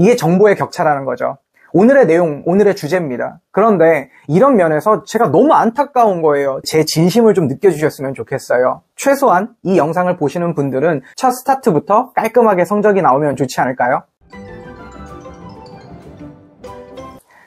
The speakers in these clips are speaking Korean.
이게 정보의 격차라는 거죠. 오늘의 내용, 오늘의 주제입니다. 그런데 이런 면에서 제가 너무 안타까운 거예요. 제 진심을 좀 느껴주셨으면 좋겠어요. 최소한 이 영상을 보시는 분들은 첫 스타트부터 깔끔하게 성적이 나오면 좋지 않을까요?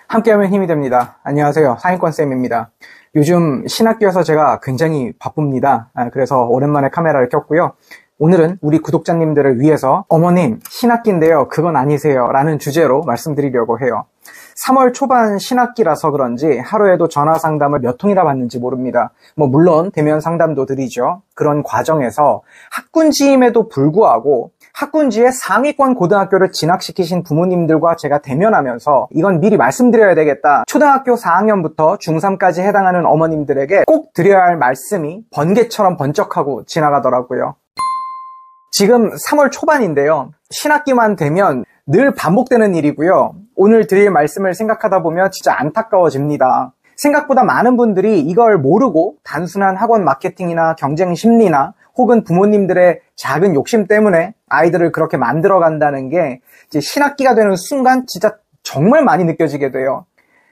함께하면 힘이 됩니다. 안녕하세요. 상위권쌤입니다. 요즘 신학기여서 제가 굉장히 바쁩니다. 그래서 오랜만에 카메라를 켰고요. 오늘은 우리 구독자님들을 위해서 어머님, 신학기인데요. 그건 아니세요. 라는 주제로 말씀드리려고 해요. 3월 초반 신학기라서 그런지 하루에도 전화 상담을 몇 통이나 받는지 모릅니다. 물론 대면 상담도 드리죠. 그런 과정에서 학군지임에도 불구하고 학군지의 상위권 고등학교를 진학시키신 부모님들과 제가 대면하면서 이건 미리 말씀드려야 되겠다. 초등학교 4학년부터 중3까지 해당하는 어머님들에게 꼭 드려야 할 말씀이 번개처럼 번쩍하고 지나가더라고요. 지금 3월 초반인데요. 신학기만 되면 늘 반복되는 일이고요. 오늘 드릴 말씀을 생각하다 보면 진짜 안타까워집니다. 생각보다 많은 분들이 이걸 모르고 단순한 학원 마케팅이나 경쟁 심리나 혹은 부모님들의 작은 욕심 때문에 아이들을 그렇게 만들어 간다는 게 이제 신학기가 되는 순간 진짜 정말 많이 느껴지게 돼요.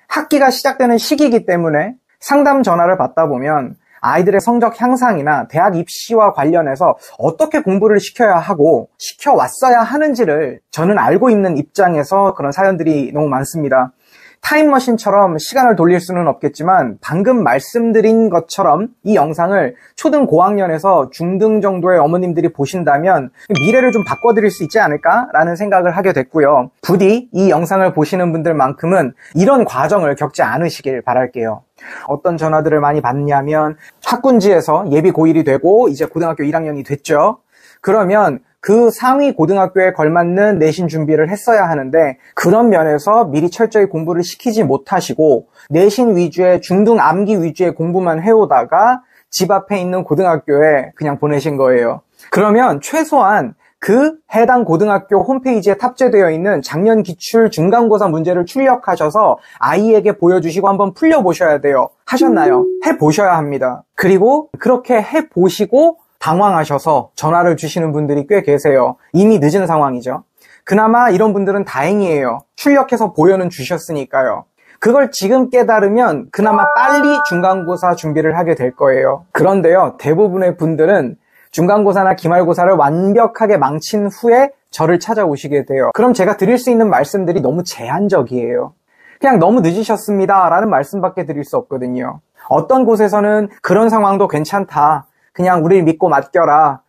학기가 시작되는 시기이기 때문에 상담 전화를 받다 보면 아이들의 성적 향상이나 대학 입시와 관련해서 어떻게 공부를 시켜야 하고 시켜왔어야 하는지를 저는 알고 있는 입장에서 그런 사연들이 너무 많습니다. 타임머신처럼 시간을 돌릴 수는 없겠지만 방금 말씀드린 것처럼 이 영상을 초등 고학년에서 중등 정도의 어머님들이 보신다면 미래를 좀 바꿔드릴 수 있지 않을까라는 생각을 하게 됐고요. 부디 이 영상을 보시는 분들만큼은 이런 과정을 겪지 않으시길 바랄게요. 어떤 전화들을 많이 받냐면 학군지에서 예비 고1이 되고 이제 고등학교 1학년이 됐죠. 그러면 그 상위 고등학교에 걸맞는 내신 준비를 했어야 하는데 그런 면에서 미리 철저히 공부를 시키지 못하시고 내신 위주의 중등 암기 위주의 공부만 해오다가 집 앞에 있는 고등학교에 그냥 보내신 거예요. 그러면 최소한 그 해당 고등학교 홈페이지에 탑재되어 있는 작년 기출 중간고사 문제를 출력하셔서 아이에게 보여주시고 한번 풀려보셔야 돼요. 하셨나요? 해보셔야 합니다. 그리고 그렇게 해보시고 당황하셔서 전화를 주시는 분들이 꽤 계세요. 이미 늦은 상황이죠. 그나마 이런 분들은 다행이에요. 출력해서 보여는 주셨으니까요. 그걸 지금 깨달으면 그나마 빨리 중간고사 준비를 하게 될 거예요. 그런데요, 대부분의 분들은 중간고사나 기말고사를 완벽하게 망친 후에 저를 찾아오시게 돼요. 그럼 제가 드릴 수 있는 말씀들이 너무 제한적이에요. 그냥 너무 늦으셨습니다 라는 말씀밖에 드릴 수 없거든요. 어떤 곳에서는 그런 상황도 괜찮다. 그냥 우리를 믿고 맡겨라.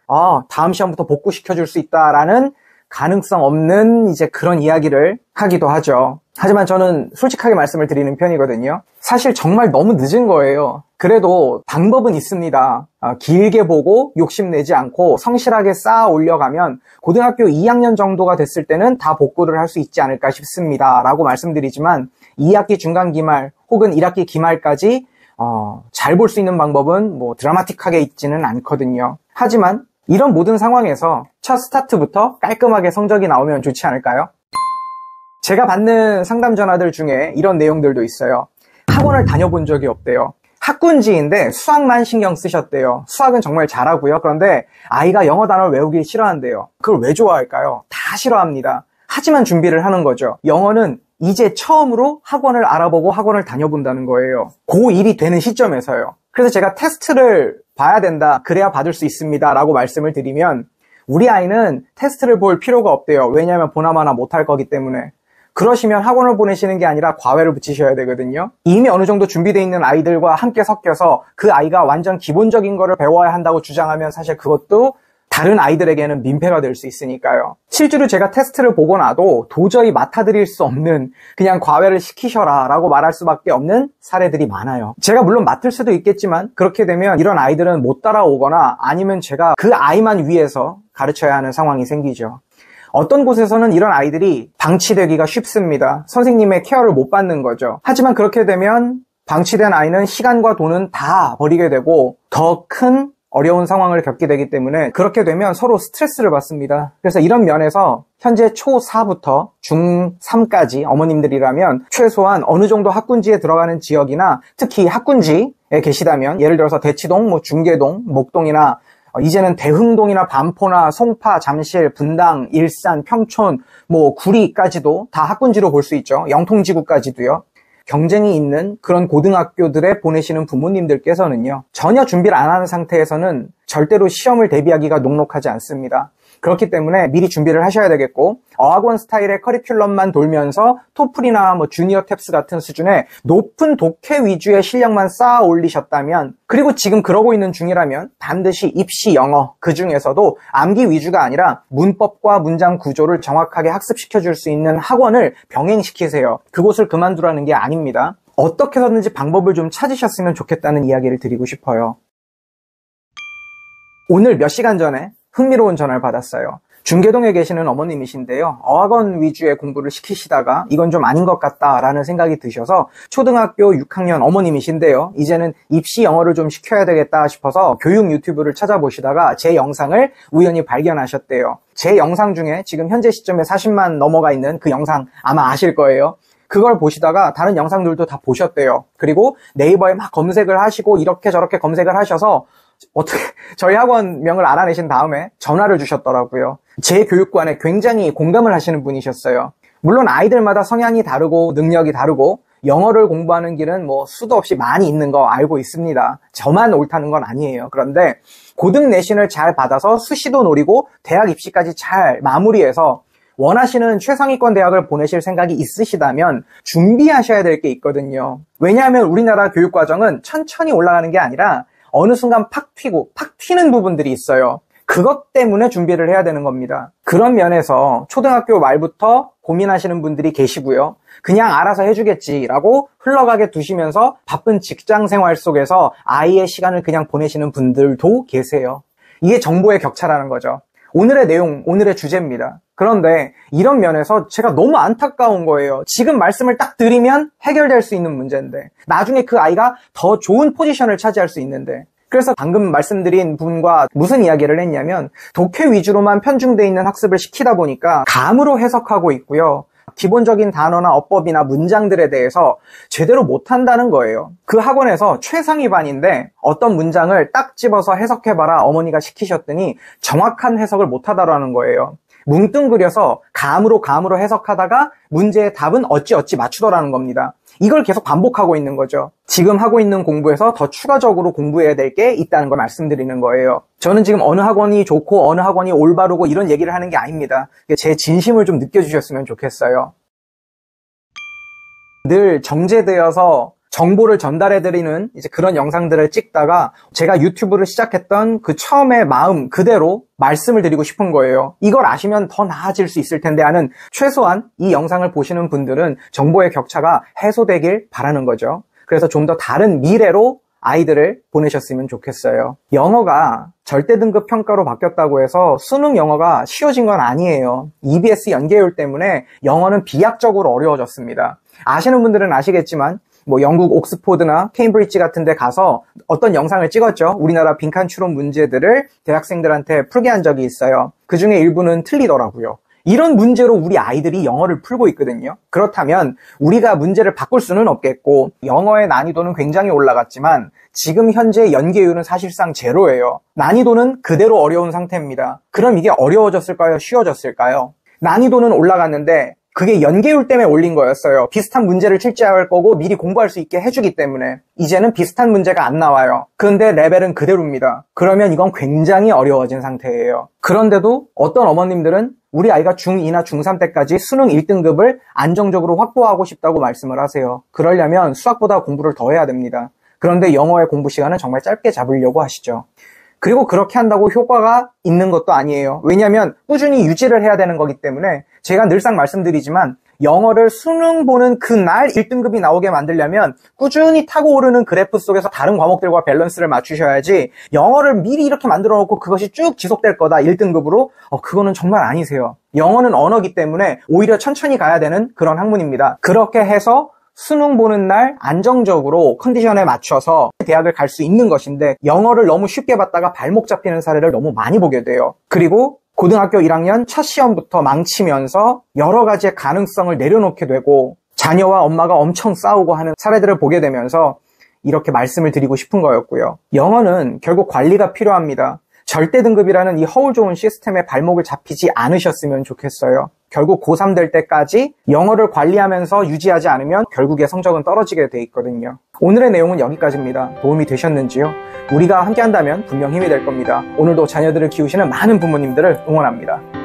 다음 시험부터 복구시켜줄 수 있다라는 가능성 없는 이제 그런 이야기를 하기도 하죠. 하지만 저는 솔직하게 말씀을 드리는 편이거든요. 사실 정말 너무 늦은 거예요. 그래도 방법은 있습니다. 길게 보고 욕심내지 않고 성실하게 쌓아 올려가면 고등학교 2학년 정도가 됐을 때는 다 복구를 할 수 있지 않을까 싶습니다. 라고 말씀드리지만 2학기 중간기말 혹은 1학기 기말까지 잘 볼 수 있는 방법은 드라마틱하게 있지는 않거든요. 하지만 이런 모든 상황에서 첫 스타트부터 깔끔하게 성적이 나오면 좋지 않을까요? 제가 받는 상담 전화들 중에 이런 내용들도 있어요. 학원을 다녀본 적이 없대요. 학군지인데 수학만 신경 쓰셨대요. 수학은 정말 잘하고요. 그런데 아이가 영어 단어를 외우기 싫어한대요. 그걸 왜 좋아할까요? 다 싫어합니다. 하지만 준비를 하는 거죠. 영어는 이제 처음으로 학원을 알아보고 학원을 다녀본다는 거예요. 고1이 되는 시점에서요. 그래서 제가 테스트를 봐야 된다. 그래야 받을 수 있습니다. 라고 말씀을 드리면 우리 아이는 테스트를 볼 필요가 없대요. 왜냐하면 보나마나 못할 거기 때문에. 그러시면 학원을 보내시는 게 아니라 과외를 붙이셔야 되거든요. 이미 어느 정도 준비되어 있는 아이들과 함께 섞여서 그 아이가 완전 기본적인 거를 배워야 한다고 주장하면 사실 그것도 다른 아이들에게는 민폐가 될 수 있으니까요. 실제로 제가 테스트를 보고 나도 도저히 맡아드릴 수 없는 그냥 과외를 시키셔라 라고 말할 수밖에 없는 사례들이 많아요. 제가 물론 맡을 수도 있겠지만 그렇게 되면 이런 아이들은 못 따라오거나 아니면 제가 그 아이만 위해서 가르쳐야 하는 상황이 생기죠. 어떤 곳에서는 이런 아이들이 방치되기가 쉽습니다. 선생님의 케어를 못 받는 거죠. 하지만 그렇게 되면 방치된 아이는 시간과 돈은 다 버리게 되고 더 큰 어려운 상황을 겪게 되기 때문에 그렇게 되면 서로 스트레스를 받습니다. 그래서 이런 면에서 현재 초4부터 중3까지 어머님들이라면 최소한 어느 정도 학군지에 들어가는 지역이나 특히 학군지에 계시다면 예를 들어서 대치동, 중계동, 목동이나 이제는 대흥동이나 반포나 송파, 잠실, 분당, 일산, 평촌, 구리까지도 다 학군지로 볼 수 있죠. 영통지구까지도요. 경쟁이 있는 그런 고등학교들에 보내시는 부모님들께서는요, 전혀 준비를 안 하는 상태에서는 절대로 시험을 대비하기가 녹록하지 않습니다. 그렇기 때문에 미리 준비를 하셔야 되겠고, 어학원 스타일의 커리큘럼만 돌면서 토플이나 주니어 탭스 같은 수준의 높은 독해 위주의 실력만 쌓아 올리셨다면, 그리고 지금 그러고 있는 중이라면 반드시 입시 영어, 그 중에서도 암기 위주가 아니라 문법과 문장 구조를 정확하게 학습시켜 줄 수 있는 학원을 병행시키세요. 그곳을 그만두라는 게 아닙니다. 어떻게 해서든지 방법을 좀 찾으셨으면 좋겠다는 이야기를 드리고 싶어요. 오늘 몇 시간 전에 흥미로운 전화를 받았어요. 중계동에 계시는 어머님이신데요. 어학원 위주의 공부를 시키시다가 이건 좀 아닌 것 같다라는 생각이 드셔서 초등학교 6학년 어머님이신데요. 이제는 입시 영어를 좀 시켜야 되겠다 싶어서 교육 유튜브를 찾아보시다가 제 영상을 우연히 발견하셨대요. 제 영상 중에 지금 현재 시점에 40만 넘어가 있는 그 영상 아마 아실 거예요. 그걸 보시다가 다른 영상들도 다 보셨대요. 그리고 네이버에 막 검색을 하시고 이렇게 저렇게 검색을 하셔서 어떻게 저희 학원명을 알아내신 다음에 전화를 주셨더라고요. 제 교육관에 굉장히 공감을 하시는 분이셨어요. 물론 아이들마다 성향이 다르고 능력이 다르고 영어를 공부하는 길은 수도 없이 많이 있는 거 알고 있습니다. 저만 옳다는 건 아니에요. 그런데 고등 내신을 잘 받아서 수시도 노리고 대학 입시까지 잘 마무리해서 원하시는 최상위권 대학을 보내실 생각이 있으시다면 준비하셔야 될 게 있거든요. 왜냐하면 우리나라 교육과정은 천천히 올라가는 게 아니라 어느 순간 팍 튀는 부분들이 있어요. 그것 때문에 준비를 해야 되는 겁니다. 그런 면에서 초등학교 말부터 고민하시는 분들이 계시고요. 그냥 알아서 해주겠지라고 흘러가게 두시면서 바쁜 직장 생활 속에서 아이의 시간을 그냥 보내시는 분들도 계세요. 이게 정보의 격차라는 거죠. 오늘의 내용, 오늘의 주제입니다. 그런데 이런 면에서 제가 너무 안타까운 거예요. 지금 말씀을 딱 드리면 해결될 수 있는 문제인데 나중에 그 아이가 더 좋은 포지션을 차지할 수 있는데, 그래서 방금 말씀드린 분과 무슨 이야기를 했냐면 독해 위주로만 편중되어 있는 학습을 시키다 보니까 감으로 해석하고 있고요. 기본적인 단어나 어법이나 문장들에 대해서 제대로 못한다는 거예요. 그 학원에서 최상위 반인데 어떤 문장을 딱 집어서 해석해봐라 어머니가 시키셨더니 정확한 해석을 못하다라는 거예요. 뭉뚱그려서 감으로 해석하다가 문제의 답은 어찌 맞추더라는 겁니다. 이걸 계속 반복하고 있는 거죠. 지금 하고 있는 공부에서 더 추가적으로 공부해야 될 게 있다는 걸 말씀드리는 거예요. 저는 지금 어느 학원이 좋고 어느 학원이 올바르고 이런 얘기를 하는 게 아닙니다. 제 진심을 좀 느껴주셨으면 좋겠어요. 늘 정제되어서 정보를 전달해드리는 그런 영상들을 찍다가 제가 유튜브를 시작했던 그 처음의 마음 그대로 말씀을 드리고 싶은 거예요. 이걸 아시면 더 나아질 수 있을 텐데 하는, 최소한 이 영상을 보시는 분들은 정보의 격차가 해소되길 바라는 거죠. 그래서 좀 더 다른 미래로 아이들을 보내셨으면 좋겠어요. 영어가 절대 등급 평가로 바뀌었다고 해서 수능 영어가 쉬워진 건 아니에요. EBS 연계율 때문에 영어는 비약적으로 어려워졌습니다. 아시는 분들은 아시겠지만 영국 옥스포드나 케임브리지 같은 데 가서 어떤 영상을 찍었죠. 우리나라 빈칸 추론 문제들을 대학생들한테 풀게 한 적이 있어요. 그 중에 일부는 틀리더라고요. 이런 문제로 우리 아이들이 영어를 풀고 있거든요. 그렇다면 우리가 문제를 바꿀 수는 없겠고, 영어의 난이도는 굉장히 올라갔지만 지금 현재 연계율은 사실상 제로예요. 난이도는 그대로 어려운 상태입니다. 그럼 이게 어려워졌을까요? 쉬워졌을까요? 난이도는 올라갔는데 그게 연계율 때문에 올린 거였어요. 비슷한 문제를 출제할 거고 미리 공부할 수 있게 해주기 때문에. 이제는 비슷한 문제가 안 나와요. 그런데 레벨은 그대로입니다. 그러면 이건 굉장히 어려워진 상태예요. 그런데도 어떤 어머님들은 우리 아이가 중2나 중3 때까지 수능 1등급을 안정적으로 확보하고 싶다고 말씀을 하세요. 그러려면 수학보다 공부를 더 해야 됩니다. 그런데 영어의 공부 시간은 정말 짧게 잡으려고 하시죠. 그리고 그렇게 한다고 효과가 있는 것도 아니에요. 왜냐하면 꾸준히 유지를 해야 되는 거기 때문에, 제가 늘상 말씀드리지만 영어를 수능 보는 그날 1등급이 나오게 만들려면 꾸준히 타고 오르는 그래프 속에서 다른 과목들과 밸런스를 맞추셔야지, 영어를 미리 이렇게 만들어 놓고 그것이 쭉 지속될 거다 1등급으로, 그거는 정말 아니세요. 영어는 언어기 때문에 오히려 천천히 가야 되는 그런 학문입니다. 그렇게 해서 수능 보는 날 안정적으로 컨디션에 맞춰서 대학을 갈 수 있는 것인데, 영어를 너무 쉽게 봤다가 발목 잡히는 사례를 너무 많이 보게 돼요. 그리고 고등학교 1학년 첫 시험부터 망치면서 여러 가지의 가능성을 내려놓게 되고 자녀와 엄마가 엄청 싸우고 하는 사례들을 보게 되면서 이렇게 말씀을 드리고 싶은 거였고요. 영어는 결국 관리가 필요합니다. 절대 등급이라는 이 허울 좋은 시스템에 발목을 잡히지 않으셨으면 좋겠어요. 결국 고3 될 때까지 영어를 관리하면서 유지하지 않으면 결국에 성적은 떨어지게 돼 있거든요. 오늘의 내용은 여기까지입니다. 도움이 되셨는지요? 우리가 함께 한다면 분명 힘이 될 겁니다. 오늘도 자녀들을 키우시는 많은 부모님들을 응원합니다.